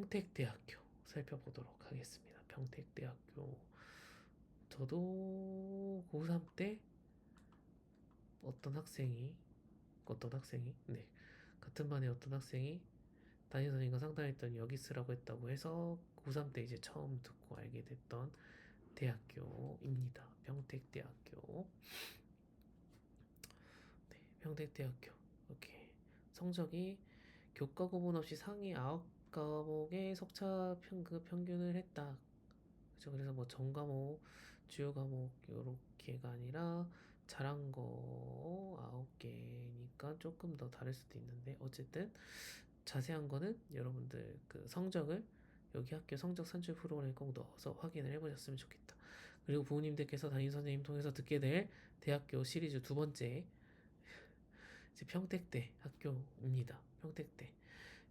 평택대학교 살펴보도록 하겠습니다. 평택대학교. 저도 고3 때 네, 같은 반에 어떤 학생이 담임선생님과 상담했더니 여기 쓰라고 했다고 해서 고3 때 이제 처음 듣고 알게 됐던 대학교입니다. 평택대학교. 네, 평택대학교. 이렇게 성적이 교과 구분 없이 상위 9과목에 석차 평균을 했다. 그죠? 그래서 뭐 전과목, 주요 과목 요렇게가 아니라 잘한 거 9개니까 조금 더 다를 수도 있는데 어쨌든 자세한 거는 여러분들 그 성적을 여기 학교 성적 산출 프로그램에 꼭 넣어서 확인을 해보셨으면 좋겠다. 그리고 부모님들께서 담임선생님 통해서 듣게 될 대학교 시리즈 두 번째 이제 평택대 학교입니다. 평택대.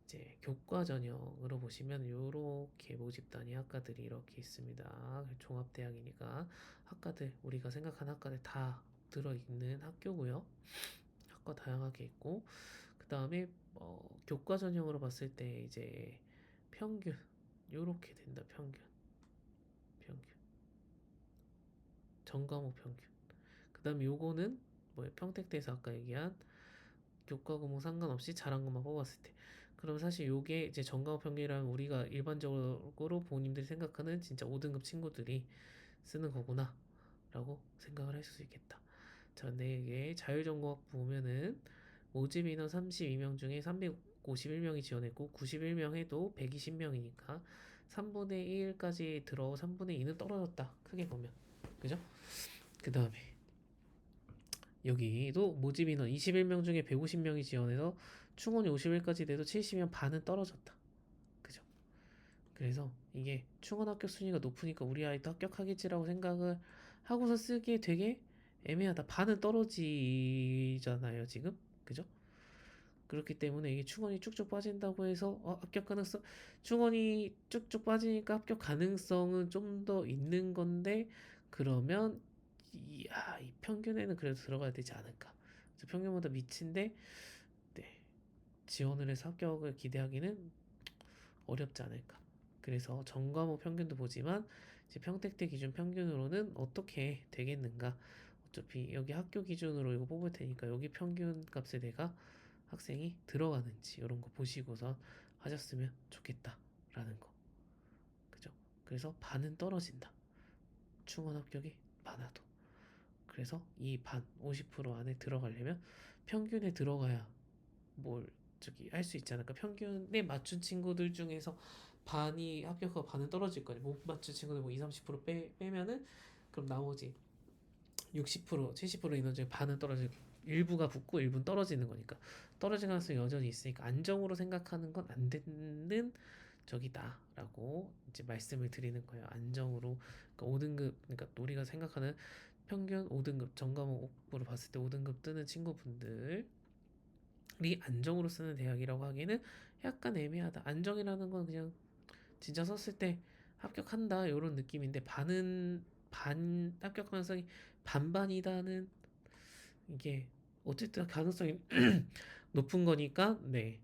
이제 교과 전형으로 보시면 요렇게 모집단위 학과들이 이렇게 있습니다. 종합대학이니까 학과들 우리가 생각하는 학과들 다 들어있는 학교고요. 학과 다양하게 있고 그 다음에 교과 전형으로 봤을 때 이제 평균 요렇게 된다. 평균 전과목 평균. 그 다음에 요거는 뭐 평택대에서 아까 얘기한 교과 과목 상관없이 잘한 것만 뽑았을 때 그럼 사실 요게 이제 전과목 평균이라면 우리가 일반적으로 부모님들이 생각하는 진짜 5등급 친구들이 쓰는 거구나 라고 생각을 할 수 있겠다. 자, 근데 이게 자율전공학 보면은 모집 인원 32명 중에 351명이 지원했고 91명 해도 120명이니까 3분의 1까지 들어 3분의 2는 떨어졌다. 크게 보면. 그죠? 그 다음에 여기도 모집 인원 21명 중에 150명이 지원해서 충원이 51까지 돼도 70명 반은 떨어졌다. 그죠? 그래서 이게 충원 합격 순위가 높으니까 우리 아이도 합격하겠지라고 생각을 하고서 쓰기에 되게 애매하다. 반은 떨어지잖아요, 지금. 그죠? 그렇기 때문에 이게 충원이 쭉쭉 빠진다고 해서 합격 가능성 충원이 쭉쭉 빠지니까 합격 가능성은 좀 더 있는 건데 그러면 이 평균에는 그래도 들어가야 되지 않을까. 그래서 평균보다 밑인데 네, 지원을 해서 합격을 기대하기는 어렵지 않을까. 그래서 전과목 평균도 보지만 이제 평택대 기준 평균으로는 어떻게 되겠는가. 어차피 여기 학교 기준으로 이거 뽑을 테니까 여기 평균 값에 내가 학생이 들어가는지 이런 거 보시고서 하셨으면 좋겠다라는 거. 그죠? 그래서 반은 떨어진다. 충원 합격이 많아도. 그래서 이 반 50% 안에 들어가려면 평균에 들어가야 뭘 저기 할 수 있지 않을까? 평균에 맞춘 친구들 중에서 반이 합격하고 반은 떨어질 거니 못 맞춘 친구들 뭐 2, 30% 빼면은 그럼 나머지 60% 70% 인원 중에 반은 떨어지고 일부가 붙고 일부는 떨어지는 거니까 떨어질 가능성이 여전히 있으니까 안정으로 생각하는 건 안 되는 적이다라고 이제 말씀을 드리는 거예요. 안정으로 그러니까 5등급 그러니까 우리가 생각하는 평균 5등급 전과목으로 봤을 때 5등급 뜨는 친구분들이 안정으로 쓰는 대학이라고 하기에는 약간 애매하다. 안정이라는 건 그냥 진짜 썼을 때 합격한다 이런 느낌인데 반 합격 가능성이 반반이다는 이게 어쨌든 가능성이 높은 거니까 네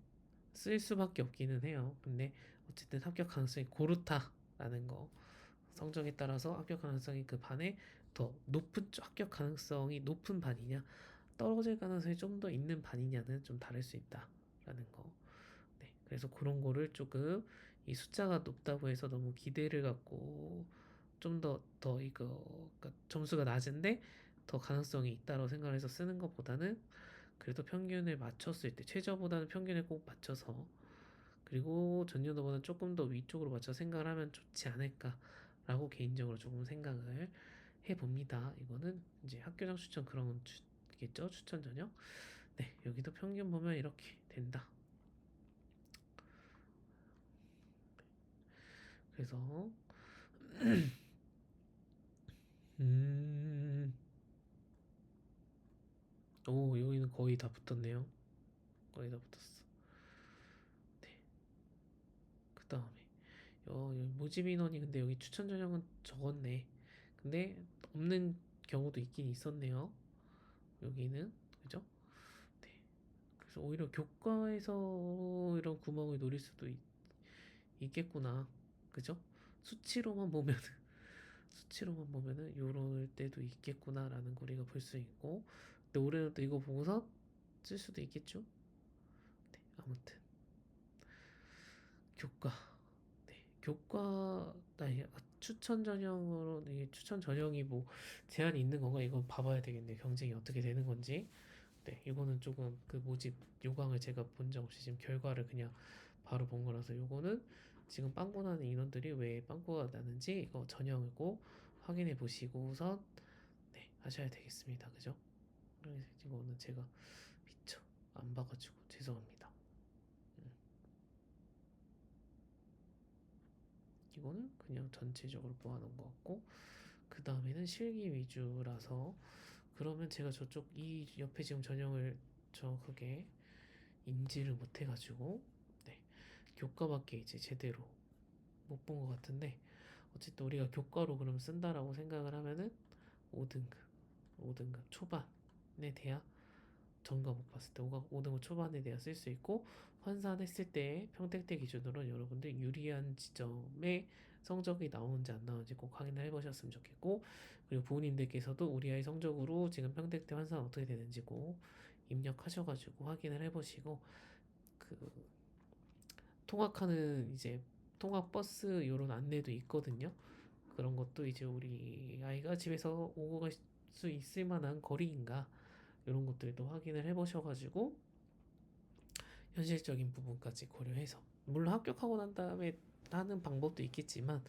쓸 수밖에 없기는 해요. 근데 어쨌든 합격 가능성이 고르다라는 거 성적에 따라서 합격 가능성이 그 반에 더 높은 합격 가능성이 높은 반이냐 떨어질 가능성이 좀 더 있는 반이냐는 좀 다를 수 있다라는 거. 네, 그래서 그런 거를 조금 이 숫자가 높다고 해서 너무 기대를 갖고 좀 더 이거 그러니까 점수가 낮은데 더 가능성이 있다고 생각을 해서 쓰는 것보다는 그래도 평균을 맞췄을 때 최저보다는 평균에 꼭 맞춰서 그리고 전년도보다는 조금 더 위쪽으로 맞춰 생각을 하면 좋지 않을까라고 개인적으로 조금 생각을 해봅니다. 이거는 이제 학교장 추천 그런 겠죠 추천 전형. 네, 여기도 평균 보면 이렇게 된다. 그래서 음, 오 여기는 거의 다 붙었네요. 거의 다 붙었어. 네, 그 다음에 여기 모집 인원이 근데 여기 추천 전형은 적었네. 근데 없는 경우도 있긴 있었네요. 여기는 그죠? 네. 그래서 오히려 교과에서 이런 구멍을 노릴 수도 있겠구나. 그죠? 수치로만 보면은 수치로만 보면은 요럴 때도 있겠구나라는 거 우리가 볼 수 있고, 근데 올해는 또 이거 보고서 쓸 수도 있겠죠. 네, 아무튼 교과, 네, 교과 아니, 추천 전형으로 이게 추천 전형이 뭐 제한이 있는 건가 이건 봐봐야 되겠네. 경쟁이 어떻게 되는 건지. 네, 이거는 조금 그 모집 요강을 제가 본 적 없이 지금 결과를 그냥 바로 본 거라서 요거는 지금 빵꾸 나는 인원들이 왜 빵꾸가 나는지 이거 전형을 꼭 확인해 보시고선 네, 하셔야 되겠습니다. 그죠? 그래서 이거는 제가 미처 안 봐가지고 죄송합니다. 음, 이거는 그냥 전체적으로 모아놓은 것 같고 그 다음에는 실기 위주라서 그러면 제가 저쪽 이 옆에 지금 전형을 정확하게 인지를 못해가지고 네, 교과밖에 이제 제대로 못 본 것 같은데 어쨌든 우리가 교과로 그럼 쓴다라고 생각을 하면은 5등급 5등급 초반에 대야 전과 못 봤을 때 5등급 초반에 대야 쓸 수 있고 환산했을 때 평택대 기준으로 여러분들 유리한 지점에 성적이 나오는지 안 나오는지 꼭 확인을 해보셨으면 좋겠고 그리고 부모님들께서도 우리 아이 성적으로 지금 평택대 환산 어떻게 되는지 꼭 입력하셔가지고 확인을 해보시고 그 통학하는 이제 통학 버스 요런 안내도 있거든요. 그런 것도 이제 우리 아이가 집에서 오고 갈 수 있을 만한 거리인가 이런 것들도 확인을 해보셔가지고 현실적인 부분까지 고려해서 물론 합격하고 난 다음에 하는 방법도 있겠지만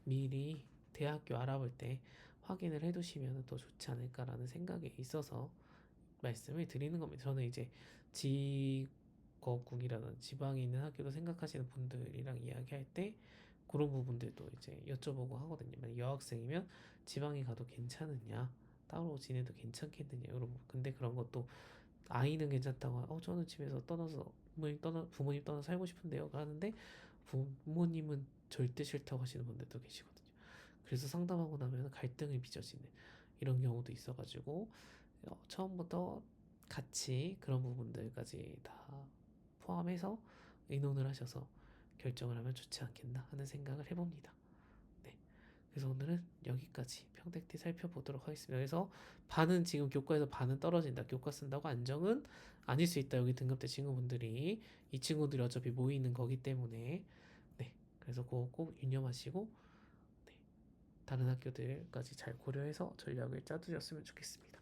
미리 대학교 알아볼 때 확인을 해두시면 더 좋지 않을까라는 생각에 있어서 말씀을 드리는 겁니다. 저는 이제 지거국이라는 지방에 있는 학교도 생각하시는 분들이랑 이야기할 때 그런 부분들도 이제 여쭤보고 하거든요. 만약 여학생이면 지방에 가도 괜찮으냐, 따로 지내도 괜찮겠느냐 이런 거. 근데 그런 것도 아이는 괜찮다고 저는 집에서 떠나서 부모님 떠나 살고 싶은데요 하는데 부모님은 절대 싫다고 하시는 분들도 계시거든요. 그래서 상담하고 나면 갈등이 빚어지는 이런 경우도 있어가지고 처음부터 같이 그런 부분들까지 다 포함해서 의논을 하셔서 결정을 하면 좋지 않겠나 하는 생각을 해봅니다. 네. 그래서 오늘은 여기까지 평택대 살펴보도록 하겠습니다. 그래서 반은 지금 교과에서 반은 떨어진다. 교과 쓴다고 안정은 아닐 수 있다. 여기 등급대 친구분들이 이 친구들이 어차피 모이는 거기 때문에 네. 그래서 그거 꼭 유념하시고 네. 다른 학교들까지 잘 고려해서 전략을 짜두셨으면 좋겠습니다.